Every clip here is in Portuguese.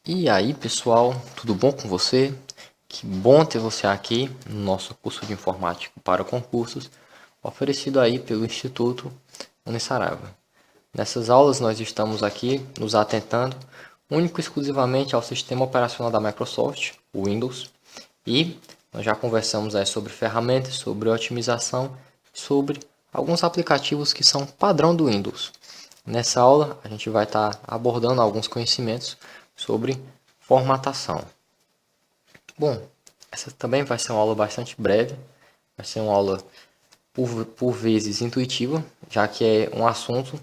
E aí, pessoal, tudo bom com você? Que bom ter você aqui no nosso curso de informática para concursos, oferecido aí pelo Instituto Unisaraiva. Nessas aulas nós estamos aqui nos atentando único e exclusivamente ao sistema operacional da Microsoft, o Windows, e nós já conversamos aí sobre ferramentas, sobre otimização, sobre alguns aplicativos que são padrão do Windows. Nessa aula a gente vai estar abordando alguns conhecimentos sobre formatação. Bom, essa também vai ser uma aula bastante breve, vai ser uma aula por vezes intuitiva, já que é um assunto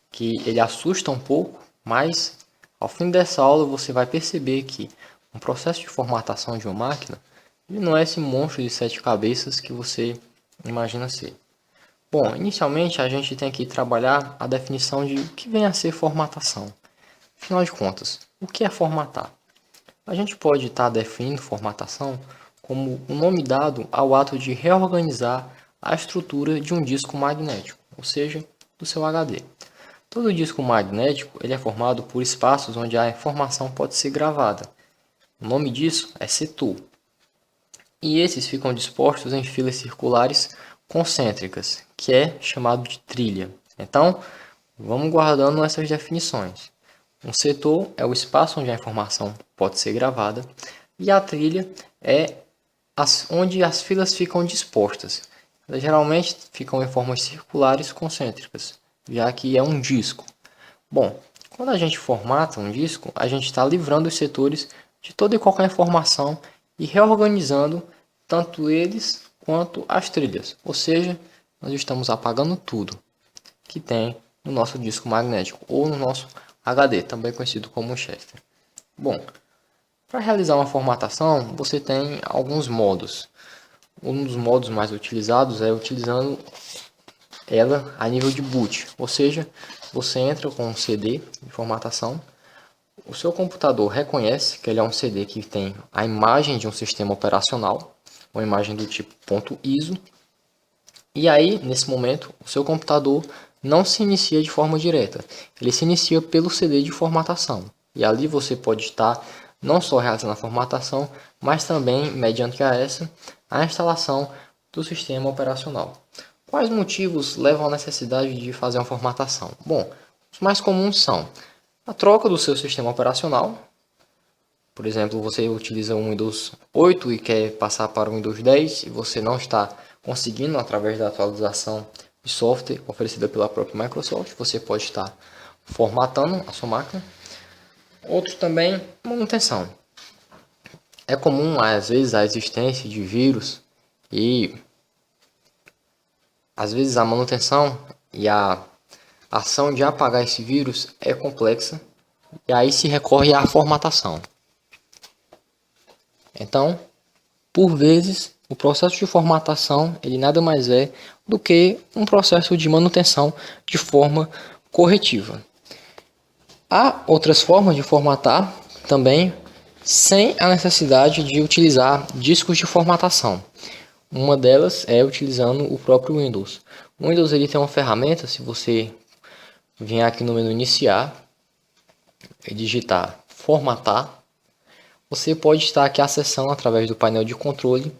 que ele assusta um pouco, mas ao fim dessa aula você vai perceber que um processo de formatação de uma máquina ele não é esse monstro de 7 cabeças que você imagina ser. Bom, inicialmente a gente tem que trabalhar a definição de o que vem a ser formatação. Afinal de contas, o que é formatar? A gente pode estar definindo formatação como o nome dado ao ato de reorganizar a estrutura de um disco magnético, ou seja, do seu HD. Todo disco magnético ele é formado por espaços onde a informação pode ser gravada. O nome disso é setor. E esses ficam dispostos em filas circulares concêntricas, que é chamado de trilha. Então, vamos guardando essas definições. Um setor é o espaço onde a informação pode ser gravada e a trilha é onde as filas ficam dispostas. Elas geralmente ficam em formas circulares concêntricas, já que é um disco. Bom, quando a gente formata um disco, a gente está livrando os setores de toda e qualquer informação e reorganizando tanto eles quanto as trilhas. Ou seja, nós estamos apagando tudo que tem no nosso disco magnético ou no nosso HD, também conhecido como Chester. Bom, para realizar uma formatação, você tem alguns modos. Um dos modos mais utilizados é utilizando ela a nível de boot, ou seja, você entra com um CD de formatação, o seu computador reconhece que ele é um CD que tem a imagem de um sistema operacional, uma imagem do tipo .ISO, e aí, nesse momento, o seu computador não se inicia de forma direta, ele se inicia pelo CD de formatação. E ali você pode estar não só realizando a formatação, mas também, mediante a essa, a instalação do sistema operacional. Quais motivos levam à necessidade de fazer uma formatação? Bom, os mais comuns são a troca do seu sistema operacional. Por exemplo, você utiliza um Windows 8 e quer passar para o Windows 10 e você não está conseguindo através da atualização de software oferecida pela própria Microsoft, você pode estar formatando a sua máquina. Outro também, manutenção. É comum, às vezes, a existência de vírus e, às vezes, a manutenção e a ação de apagar esse vírus é complexa e aí se recorre à formatação. Então, por vezes, o processo de formatação ele nada mais é do que um processo de manutenção de forma corretiva. Há outras formas de formatar também sem a necessidade de utilizar discos de formatação. Uma delas é utilizando o próprio Windows. O Windows ele tem uma ferramenta, se você vier aqui no menu iniciar e digitar formatar, você pode estar aqui acessando através do painel de controle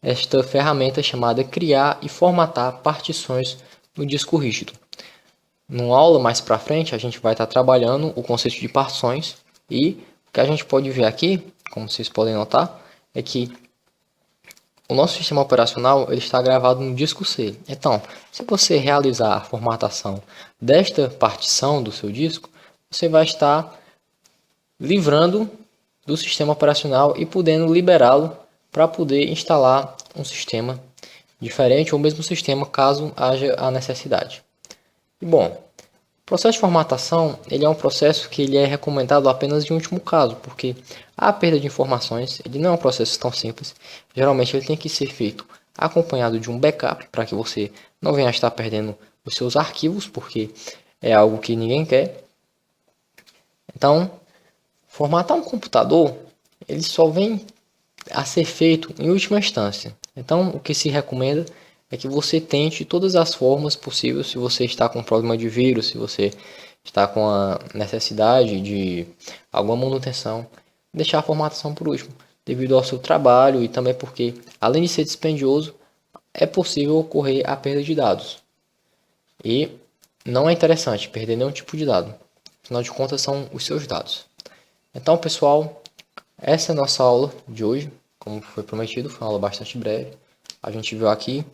esta ferramenta chamada criar e formatar partições no disco rígido. Numa aula mais para frente a gente vai estar trabalhando o conceito de partições e o que a gente pode ver aqui, como vocês podem notar, é que o nosso sistema operacional ele está gravado no disco C. Então, se você realizar a formatação desta partição do seu disco, você vai estar livrando do sistema operacional e podendo liberá-lo para poder instalar um sistema diferente ou mesmo sistema caso haja a necessidade. E bom, o processo de formatação ele é um processo que ele é recomendado apenas em último caso, porque a perda de informações ele não é um processo tão simples. Geralmente ele tem que ser feito acompanhado de um backup para que você não venha a estar perdendo os seus arquivos, porque é algo que ninguém quer. Então, formatar um computador, ele só vem a ser feito em última instância. Então, o que se recomenda é que você tente todas as formas possíveis. Se você está com problema de vírus, se você está com a necessidade de alguma manutenção, deixar a formatação por último, devido ao seu trabalho e também porque, além de ser dispendioso, é possível ocorrer a perda de dados. E não é interessante perder nenhum tipo de dado, afinal de contas são os seus dados. Então, pessoal, essa é a nossa aula de hoje. Como foi prometido, foi uma aula bastante breve. A gente viu aqui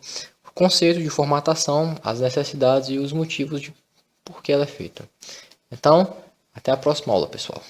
o conceito de formatação, as necessidades e os motivos de por que ela é feita. Então, até a próxima aula, pessoal.